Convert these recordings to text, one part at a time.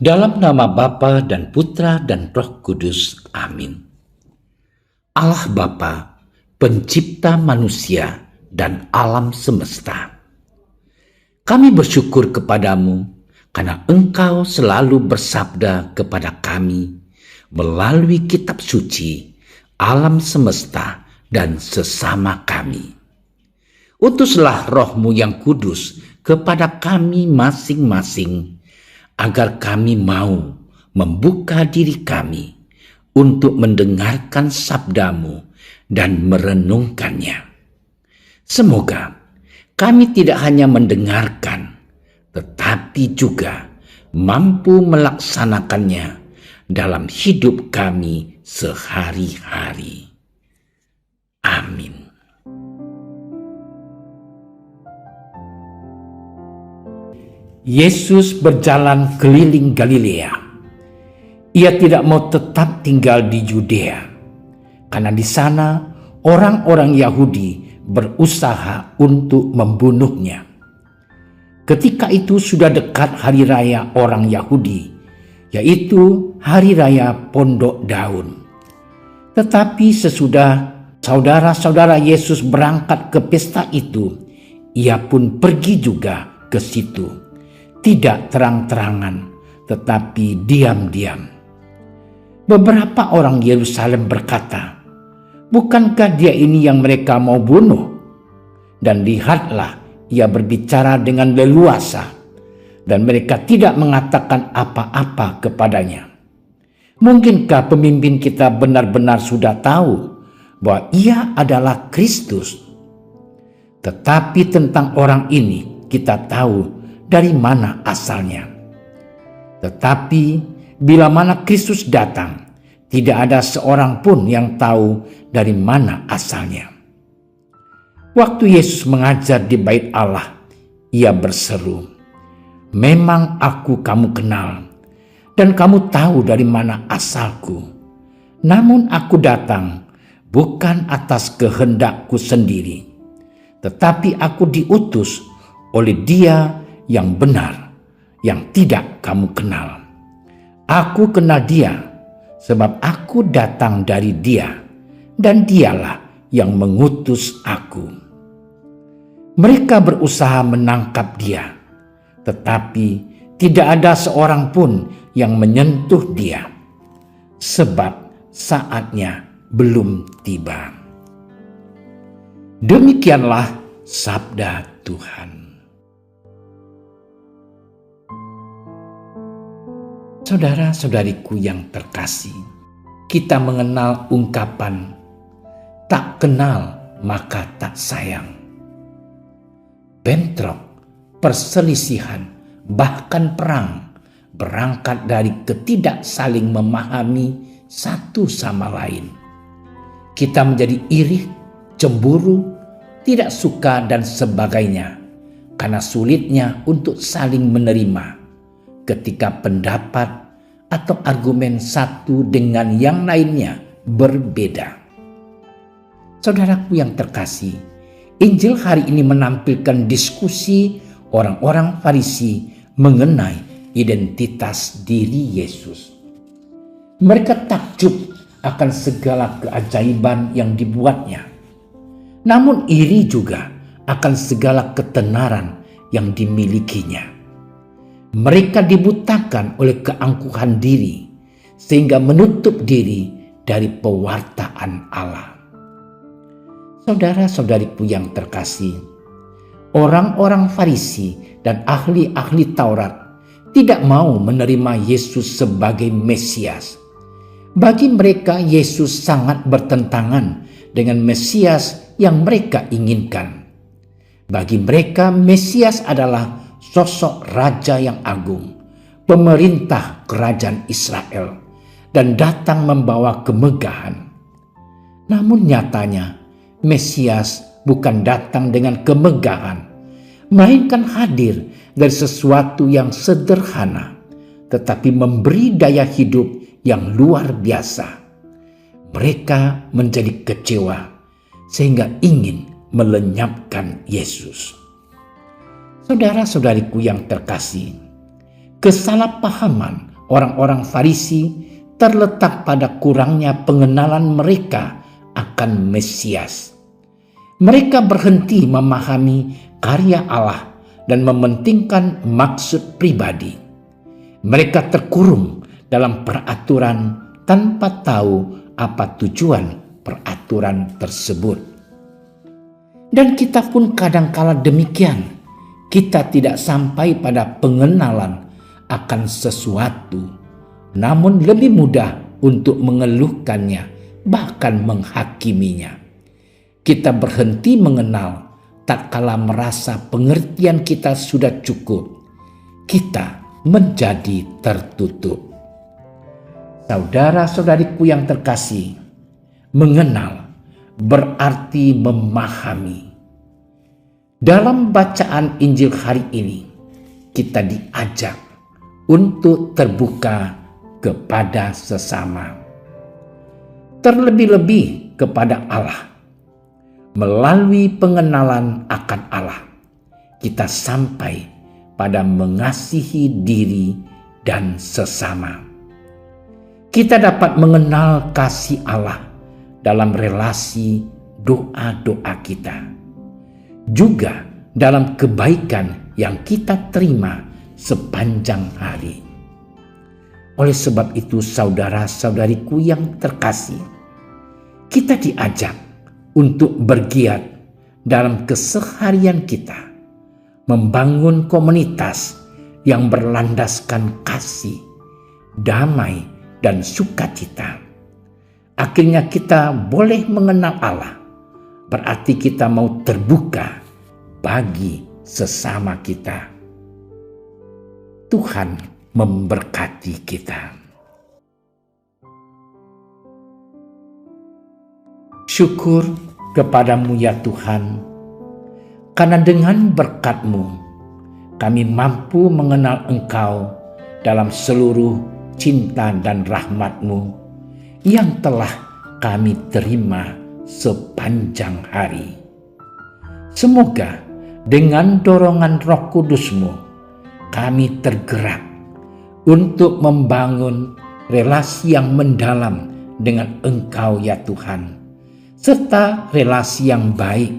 Dalam nama Bapa dan Putra dan Roh Kudus. Amin. Allah Bapa, pencipta manusia dan alam semesta. Kami bersyukur kepadamu karena Engkau selalu bersabda kepada kami melalui kitab suci, alam semesta dan sesama kami. Utuslah Roh-Mu yang kudus kepada kami masing-masing, agar kami mau membuka diri kami untuk mendengarkan sabda-Mu dan merenungkannya. Semoga kami tidak hanya mendengarkan, tetapi juga mampu melaksanakannya dalam hidup kami sehari-hari. Amin. Yesus berjalan keliling Galilea. Ia tidak mau tetap tinggal di Yudea, karena di sana orang-orang Yahudi berusaha untuk membunuhnya. Ketika itu sudah dekat hari raya orang Yahudi, yaitu hari raya Pondok Daun. Tetapi sesudah saudara-saudara Yesus berangkat ke pesta itu, ia pun pergi juga ke situ. Tidak terang-terangan, tetapi diam-diam. Beberapa orang Yerusalem berkata, "Bukankah dia ini yang mereka mau bunuh?" Dan lihatlah, ia berbicara dengan leluasa, dan mereka tidak mengatakan apa-apa kepadanya. Mungkinkah pemimpin kita benar-benar sudah tahu bahwa ia adalah Kristus? Tetapi tentang orang ini kita tahu dari mana asalnya. Tetapi bila mana Kristus datang, tidak ada seorang pun yang tahu dari mana asalnya. Waktu Yesus mengajar di Bait Allah, ia berseru, "Memang aku kamu kenal, dan kamu tahu dari mana asalku. Namun aku datang bukan atas kehendakku sendiri, tetapi aku diutus oleh Dia yang benar, yang tidak kamu kenal. Aku kenal Dia, sebab aku datang dari Dia, dan Dialah yang mengutus aku." Mereka berusaha menangkap Dia, tetapi tidak ada seorang pun yang menyentuh Dia, sebab saatnya belum tiba. Demikianlah sabda Tuhan. Saudara-saudariku yang terkasih, kita mengenal ungkapan "tak kenal maka tak sayang". Bentrok, perselisihan, bahkan perang berangkat dari ketidak saling memahami satu sama lain. Kita menjadi iri, cemburu, tidak suka dan sebagainya karena sulitnya untuk saling menerima ketika pendapat atau argumen satu dengan yang lainnya berbeda. Saudaraku yang terkasih, Injil hari ini menampilkan diskusi orang-orang Farisi mengenai identitas diri Yesus. Mereka takjub akan segala keajaiban yang dibuatnya, namun iri juga akan segala ketenaran yang dimilikinya. Mereka dibutakan oleh keangkuhan diri, sehingga menutup diri dari pewartaan Allah. Saudara-saudariku yang terkasih, orang-orang Farisi dan ahli-ahli Taurat tidak mau menerima Yesus sebagai Mesias. Bagi mereka, Yesus sangat bertentangan dengan Mesias yang mereka inginkan. Bagi mereka, Mesias adalah sosok raja yang agung, pemerintah kerajaan Israel, dan datang membawa kemegahan. Namun nyatanya, Mesias bukan datang dengan kemegahan, melainkan hadir dari sesuatu yang sederhana, tetapi memberi daya hidup yang luar biasa. Mereka menjadi kecewa, sehingga ingin melenyapkan Yesus. Saudara-saudariku yang terkasih, kesalahpahaman orang-orang Farisi terletak pada kurangnya pengenalan mereka akan Mesias. Mereka berhenti memahami karya Allah dan mementingkan maksud pribadi. Mereka terkurung dalam peraturan tanpa tahu apa tujuan peraturan tersebut. Dan kita pun kadangkala demikian. Kita tidak sampai pada pengenalan akan sesuatu, namun lebih mudah untuk mengeluhkannya, bahkan menghakiminya. Kita berhenti mengenal tak kala merasa pengertian kita sudah cukup. Kita menjadi tertutup. Saudara-saudariku yang terkasih, mengenal berarti memahami. Dalam bacaan Injil hari ini, kita diajak untuk terbuka kepada sesama, terlebih-lebih kepada Allah. Melalui pengenalan akan Allah, kita sampai pada mengasihi diri dan sesama. Kita dapat mengenal kasih Allah dalam relasi doa-doa kita, juga dalam kebaikan yang kita terima sepanjang hari. Oleh sebab itu, saudara-saudariku yang terkasih, kita diajak untuk bergiat dalam keseharian kita, membangun komunitas yang berlandaskan kasih, damai, dan sukacita. Akhirnya kita boleh mengenal Allah, berarti kita mau terbuka bagi sesama kita. Tuhan memberkati kita. Syukur kepadamu ya Tuhan, karena dengan berkat-Mu kami mampu mengenal Engkau dalam seluruh cinta dan rahmat-Mu yang telah kami terima sepanjang hari. Semoga dengan dorongan Roh Kudus-Mu kami tergerak untuk membangun relasi yang mendalam dengan Engkau ya Tuhan, serta relasi yang baik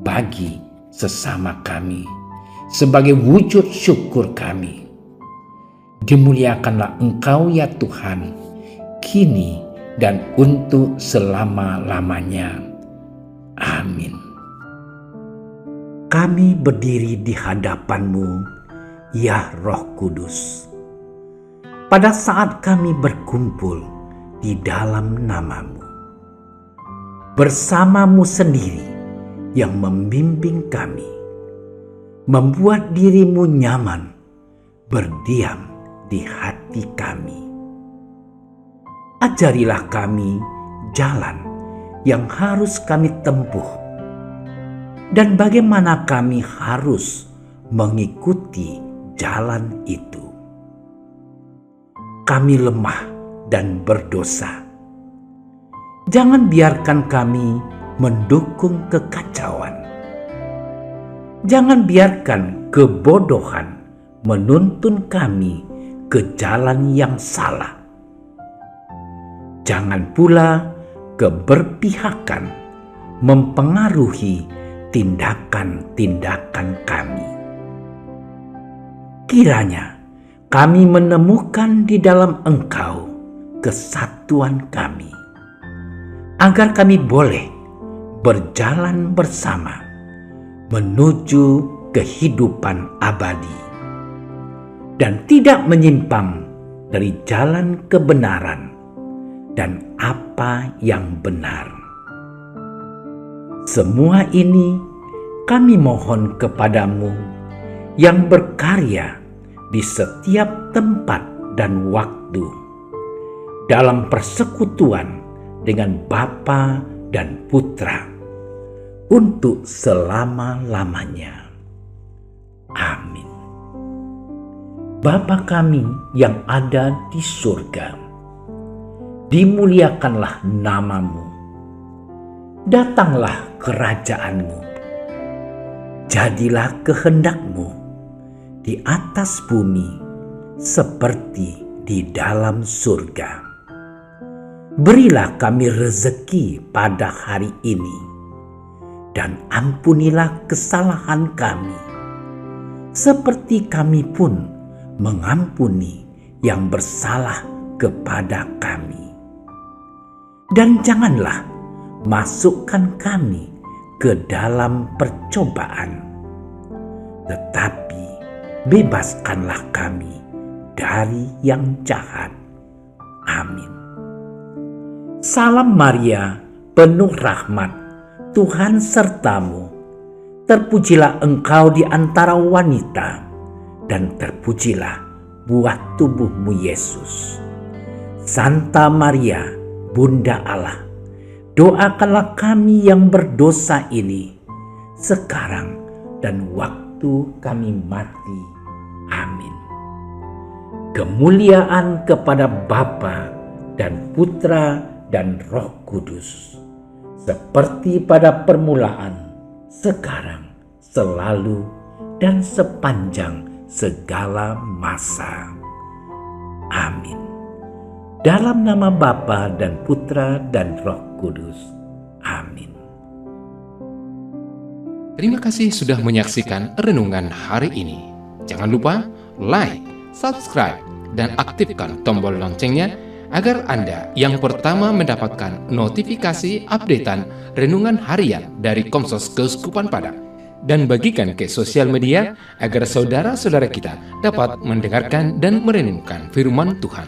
bagi sesama kami. Sebagai wujud syukur kami, dimuliakanlah Engkau ya Tuhan, kini dan untuk selama-lamanya. Amin. Kami berdiri di hadapan-Mu, ya Roh Kudus, pada saat kami berkumpul di dalam nama-Mu. Bersama-Mu sendiri yang membimbing kami, membuat diri-Mu nyaman berdiam di hati kami. Ajarilah kami jalan yang harus kami tempuh dan bagaimana kami harus mengikuti jalan itu. Kami lemah dan berdosa. Jangan biarkan kami mendukung kekacauan. Jangan biarkan kebodohan menuntun kami ke jalan yang salah. Jangan pula keberpihakan mempengaruhi tindakan-tindakan kami. Kiranya kami menemukan di dalam Engkau kesatuan kami, agar kami boleh berjalan bersama menuju kehidupan abadi dan tidak menyimpang dari jalan kebenaran dan apa yang benar. Semua ini kami mohon kepadamu yang berkarya di setiap tempat dan waktu, dalam persekutuan dengan Bapa dan Putra, untuk selama-lamanya. Amin. Bapa kami yang ada di surga, dimuliakanlah nama-Mu. Datanglah kerajaan-Mu. Jadilah kehendak-Mu di atas bumi seperti di dalam surga. Berilah kami rezeki pada hari ini, dan ampunilah kesalahan kami, seperti kami pun mengampuni yang bersalah kepada kami. Dan janganlah masukkan kami ke dalam percobaan, tetapi bebaskanlah kami dari yang jahat. Amin. Salam Maria, penuh rahmat, Tuhan sertamu. Terpujilah engkau di antara wanita, dan terpujilah buah tubuhmu Yesus. Santa Maria, Bunda Allah, doakanlah kami yang berdosa ini, sekarang dan waktu kami mati. Amin. Kemuliaan kepada Bapa dan Putra dan Roh Kudus, seperti pada permulaan, sekarang, selalu, dan sepanjang segala masa. Amin. Dalam nama Bapa dan Putra dan Roh Kudus. Amin. Terima kasih sudah menyaksikan renungan hari ini. Jangan lupa like, subscribe, dan aktifkan tombol loncengnya agar Anda yang pertama mendapatkan notifikasi updatean renungan harian dari Komsos Keuskupan Padang. Dan bagikan ke sosial media agar saudara-saudara kita dapat mendengarkan dan merenungkan firman Tuhan.